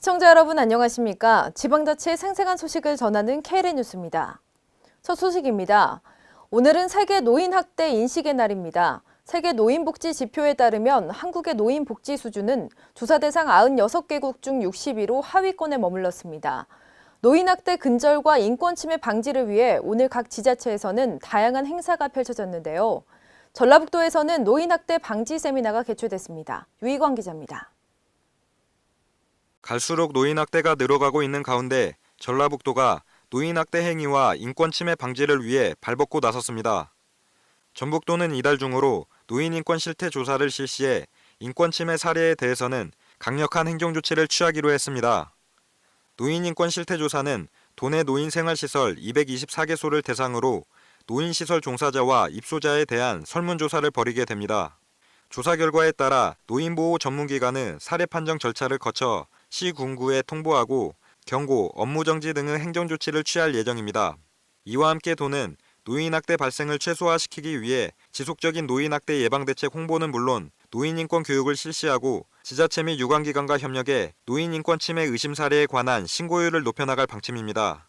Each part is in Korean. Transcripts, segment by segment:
시청자 여러분 안녕하십니까? 지방자치의 생생한 소식을 전하는 KLN 뉴스입니다. 첫 소식입니다. 오늘은 세계 노인학대 인식의 날입니다. 세계 노인복지 지표에 따르면 한국의 노인복지 수준은 조사 대상 96개국 중 60위로 하위권에 머물렀습니다. 노인학대 근절과 인권침해 방지를 위해 오늘 각 지자체에서는 다양한 행사가 펼쳐졌는데요. 전라북도에서는 노인학대 방지 세미나가 개최됐습니다. 유희광 기자입니다. 갈수록 노인학대가 늘어가고 있는 가운데 전라북도가 노인학대 행위와 인권침해 방지를 위해 발벗고 나섰습니다. 전북도는 이달 중으로 노인인권 실태 조사를 실시해 인권침해 사례에 대해서는 강력한 행정조치를 취하기로 했습니다. 노인인권 실태 조사는 도내 노인생활시설 224개소를 대상으로 노인시설 종사자와 입소자에 대한 설문조사를 벌이게 됩니다. 조사 결과에 따라 노인보호 전문기관은 사례 판정 절차를 거쳐 시군구에 통보하고 경고, 업무정지 등의 행정조치를 취할 예정입니다. 이와 함께 도는 노인학대 발생을 최소화시키기 위해 지속적인 노인학대 예방대책 홍보는 물론 노인인권 교육을 실시하고 지자체 및 유관기관과 협력해 노인인권 침해 의심 사례에 관한 신고율을 높여나갈 방침입니다.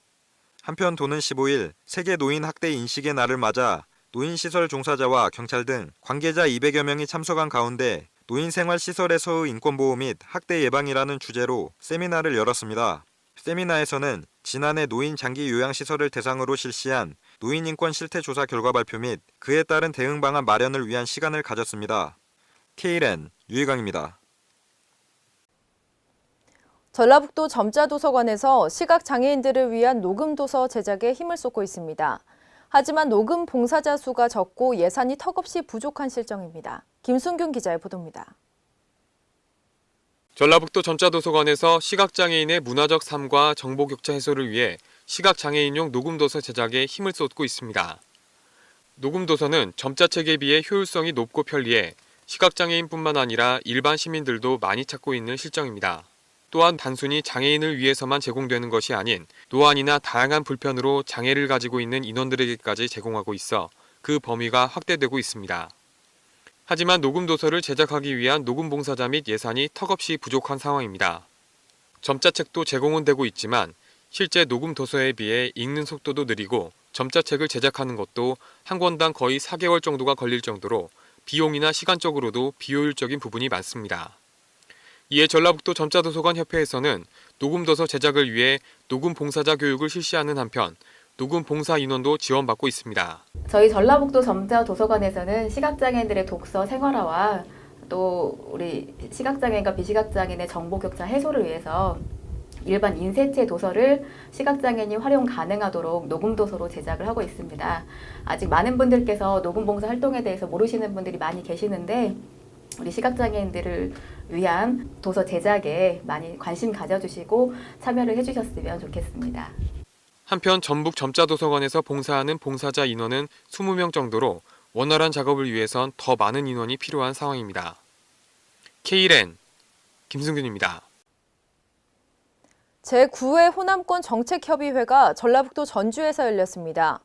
한편 도는 15일 세계 노인학대 인식의 날을 맞아 노인시설 종사자와 경찰 등 관계자 200여 명이 참석한 가운데 노인생활시설에서의 인권보호 및 학대 예방이라는 주제로 세미나를 열었습니다. 세미나에서는 지난해 노인 장기 요양시설을 대상으로 실시한 노인인권 실태조사 결과 발표 및 그에 따른 대응 방안 마련을 위한 시간을 가졌습니다. KLN 유희광입니다. 전라북도 점자도서관에서 시각장애인들을 위한 녹음도서 제작에 힘을 쏟고 있습니다. 하지만 녹음 봉사자 수가 적고 예산이 턱없이 부족한 실정입니다. 김순균 기자의 보도입니다. 전라북도 점자도서관에서 시각장애인의 문화적 삶과 정보격차 해소를 위해 시각장애인용 녹음도서 제작에 힘을 쏟고 있습니다. 녹음도서는 점자책에 비해 효율성이 높고 편리해 시각장애인뿐만 아니라 일반 시민들도 많이 찾고 있는 실정입니다. 또한 단순히 장애인을 위해서만 제공되는 것이 아닌 노안이나 다양한 불편으로 장애를 가지고 있는 인원들에게까지 제공하고 있어 그 범위가 확대되고 있습니다. 하지만 녹음도서를 제작하기 위한 녹음봉사자 및 예산이 턱없이 부족한 상황입니다. 점자책도 제공은 되고 있지만 실제 녹음도서에 비해 읽는 속도도 느리고 점자책을 제작하는 것도 한 권당 거의 4개월 정도가 걸릴 정도로 비용이나 시간적으로도 비효율적인 부분이 많습니다. 이에 전라북도 점자도서관 협회에서는 녹음도서 제작을 위해 녹음봉사자 교육을 실시하는 한편 녹음봉사 인원도 지원받고 있습니다. 저희 전라북도 점자도서관에서는 시각장애인들의 독서 생활화와 또 우리 시각장애인과 비시각장애인의 정보격차 해소를 위해서 일반 인쇄체 도서를 시각장애인이 활용 가능하도록 녹음도서로 제작을 하고 있습니다. 아직 많은 분들께서 녹음봉사 활동에 대해서 모르시는 분들이 많이 계시는데 우리 시각장애인들을 위한 도서 제작에 많이 관심 가져주시고 참여를 해주셨으면 좋겠습니다. 한편 전북 점자도서관에서 봉사하는 봉사자 인원은 20명 정도로 원활한 작업을 위해선 더 많은 인원이 필요한 상황입니다. KLN 김승균입니다. 제9회 호남권 정책협의회가 전라북도 전주에서 열렸습니다.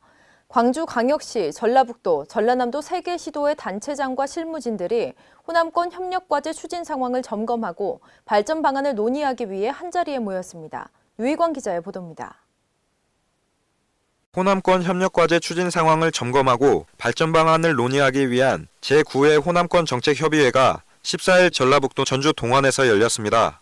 광주광역시, 전라북도, 전라남도 3개 시도의 단체장과 실무진들이 호남권 협력과제 추진 상황을 점검하고 발전 방안을 논의하기 위해 한자리에 모였습니다. 유희광 기자의 보도입니다. 호남권 협력과제 추진 상황을 점검하고 발전 방안을 논의하기 위한 제9회 호남권 정책협의회가 14일 전라북도 전주 동원에서 열렸습니다.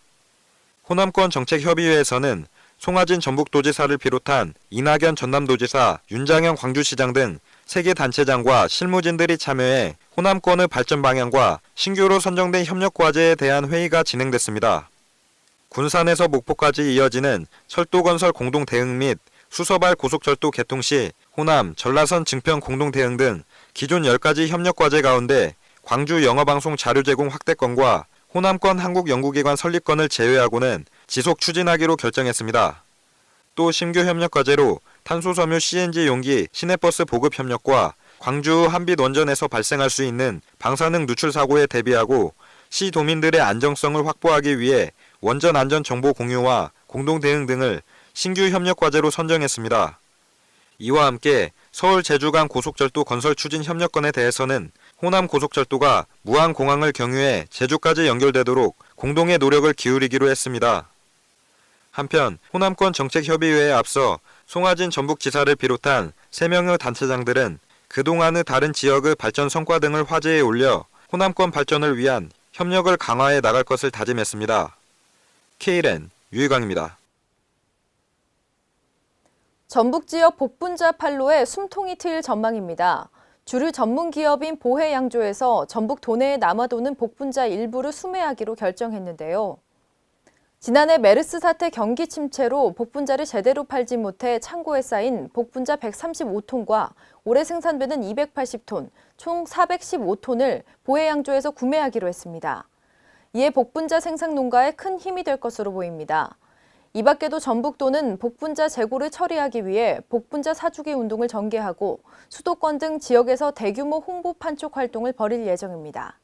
호남권 정책협의회에서는 송하진 전북도지사를 비롯한 이낙연 전남도지사, 윤장현 광주시장 등 3개 단체장과 실무진들이 참여해 호남권의 발전 방향과 신규로 선정된 협력과제에 대한 회의가 진행됐습니다. 군산에서 목포까지 이어지는 철도건설 공동대응 및 수서발 고속철도 개통 시 호남, 전라선 증편 공동대응 등 기존 10가지 협력과제 가운데 광주 영어방송 자료 제공 확대권과 호남권 한국연구기관 설립권을 제외하고는 지속 추진하기로 결정했습니다. 또 신규 협력과제로 탄소섬유 CNG 용기 시내버스 보급 협력과 광주 한빛 원전에서 발생할 수 있는 방사능 누출 사고에 대비하고 시 도민들의 안정성을 확보하기 위해 원전 안전 정보 공유와 공동 대응 등을 신규 협력과제로 선정했습니다. 이와 함께 서울 제주 간 고속철도 건설 추진 협력권에 대해서는 호남 고속철도가 무안공항을 경유해 제주까지 연결되도록 공동의 노력을 기울이기로 했습니다. 한편 호남권 정책협의회에 앞서 송하진 전북지사를 비롯한 3명의 단체장들은 그동안의 다른 지역의 발전 성과 등을 화제에 올려 호남권 발전을 위한 협력을 강화해 나갈 것을 다짐했습니다. KLN 유희광입니다. 전북 지역 복분자 판로에 숨통이 트일 전망입니다. 주류 전문 기업인 보혜양조에서 전북 도내에 남아도는 복분자 일부를 수매하기로 결정했는데요. 지난해 메르스 사태 경기 침체로 복분자를 제대로 팔지 못해 창고에 쌓인 복분자 135톤과 올해 생산되는 280톤, 총 415톤을 보혜양조에서 구매하기로 했습니다. 이에 복분자 생산 농가에 큰 힘이 될 것으로 보입니다. 이 밖에도 전북도는 복분자 재고를 처리하기 위해 복분자 사주기 운동을 전개하고 수도권 등 지역에서 대규모 홍보 판촉 활동을 벌일 예정입니다.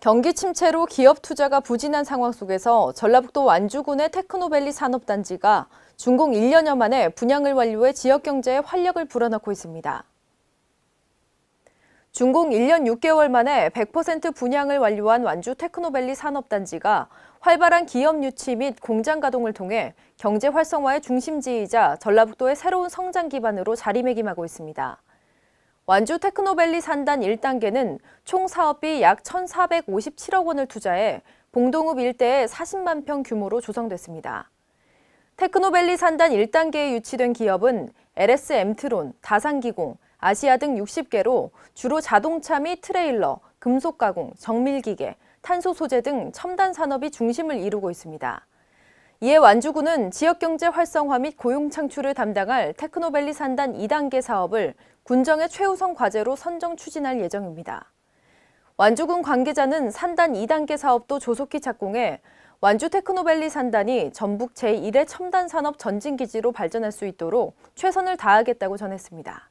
경기 침체로 기업 투자가 부진한 상황 속에서 전라북도 완주군의 테크노밸리 산업단지가 준공 1년여 만에 분양을 완료해 지역 경제에 활력을 불어넣고 있습니다. 준공 1년 6개월 만에 100% 분양을 완료한 완주 테크노밸리 산업단지가 활발한 기업 유치 및 공장 가동을 통해 경제 활성화의 중심지이자 전라북도의 새로운 성장 기반으로 자리매김하고 있습니다. 완주 테크노밸리 산단 1단계는 총 사업비 약 1,457억 원을 투자해 봉동읍 일대에 40만 평 규모로 조성됐습니다. 테크노밸리 산단 1단계에 유치된 기업은 LS 엠트론, 다산기공, 아시아 등 60개로 주로 자동차 및 트레일러, 금속 가공, 정밀기계, 탄소 소재 등 첨단 산업이 중심을 이루고 있습니다. 이에 완주군은 지역경제 활성화 및 고용 창출을 담당할 테크노밸리 산단 2단계 사업을 군정의 최우선 과제로 선정 추진할 예정입니다. 완주군 관계자는 산단 2단계 사업도 조속히 착공해 완주 테크노밸리 산단이 전북 제1의 첨단 산업 전진기지로 발전할 수 있도록 최선을 다하겠다고 전했습니다.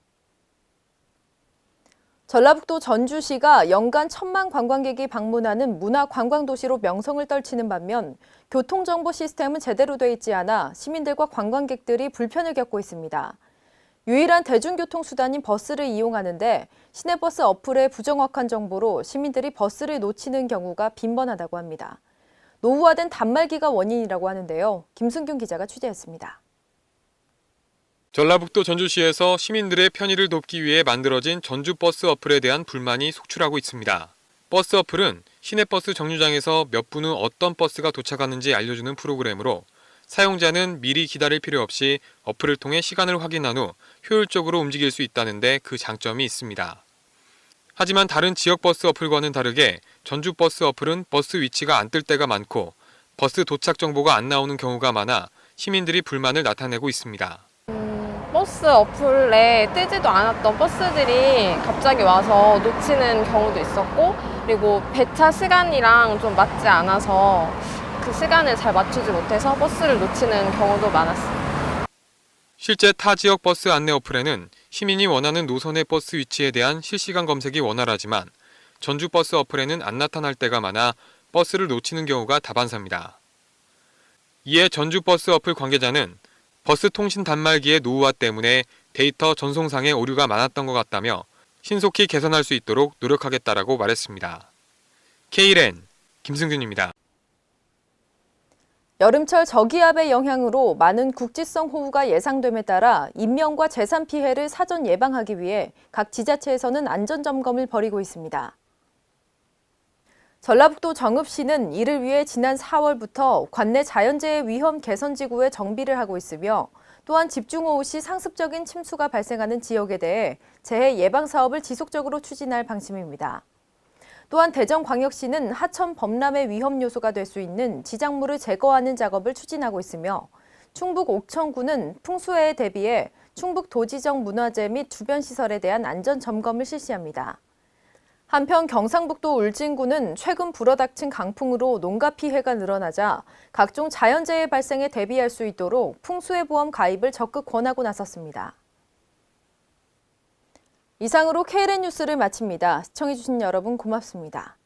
전라북도 전주시가 연간 1,000만 관광객이 방문하는 문화관광도시로 명성을 떨치는 반면 교통정보 시스템은 제대로 돼 있지 않아 시민들과 관광객들이 불편을 겪고 있습니다. 유일한 대중교통수단인 버스를 이용하는데 시내버스 어플의 부정확한 정보로 시민들이 버스를 놓치는 경우가 빈번하다고 합니다. 노후화된 단말기가 원인이라고 하는데요. 김승균 기자가 취재했습니다. 전라북도 전주시에서 시민들의 편의를 돕기 위해 만들어진 전주버스 어플에 대한 불만이 속출하고 있습니다. 버스 어플은 시내버스 정류장에서 몇 분 후 어떤 버스가 도착하는지 알려주는 프로그램으로 사용자는 미리 기다릴 필요 없이 어플을 통해 시간을 확인한 후 효율적으로 움직일 수 있다는데 그 장점이 있습니다. 하지만 다른 지역버스 어플과는 다르게 전주버스 어플은 버스 위치가 안 뜰 때가 많고 버스 도착 정보가 안 나오는 경우가 많아 시민들이 불만을 나타내고 있습니다. 버스 어플에 뜨지도 않았던 버스들이 갑자기 와서 놓치는 경우도 있었고, 그리고 배차 시간이랑 좀 맞지 않아서 그 시간을 잘 맞추지 못해서 버스를 놓치는 경우도 많았습니다. 실제 타 지역 버스 안내 어플에는 시민이 원하는 노선의 버스 위치에 대한 실시간 검색이 원활하지만 전주 버스 어플에는 안 나타날 때가 많아 버스를 놓치는 경우가 다반사입니다. 이에 전주 버스 어플 관계자는 버스 통신 단말기의 노후화 때문에 데이터 전송상의 오류가 많았던 것 같다며 신속히 개선할 수 있도록 노력하겠다라고 말했습니다. KLN 김승균입니다. 여름철 저기압의 영향으로 많은 국지성 호우가 예상됨에 따라 인명과 재산 피해를 사전 예방하기 위해 각 지자체에서는 안전점검을 벌이고 있습니다. 전라북도 정읍시는 이를 위해 지난 4월부터 관내 자연재해 위험 개선지구에 정비를 하고 있으며 또한 집중호우 시 상습적인 침수가 발생하는 지역에 대해 재해 예방 사업을 지속적으로 추진할 방침입니다. 또한 대전광역시는 하천 범람의 위험 요소가 될 수 있는 지작물을 제거하는 작업을 추진하고 있으며 충북 옥천군은 풍수해에 대비해 충북 도지정 문화재 및 주변 시설에 대한 안전 점검을 실시합니다. 한편 경상북도 울진군은 최근 불어닥친 강풍으로 농가 피해가 늘어나자 각종 자연재해 발생에 대비할 수 있도록 풍수해보험 가입을 적극 권하고 나섰습니다. 이상으로 KLN 뉴스를 마칩니다. 시청해주신 여러분 고맙습니다.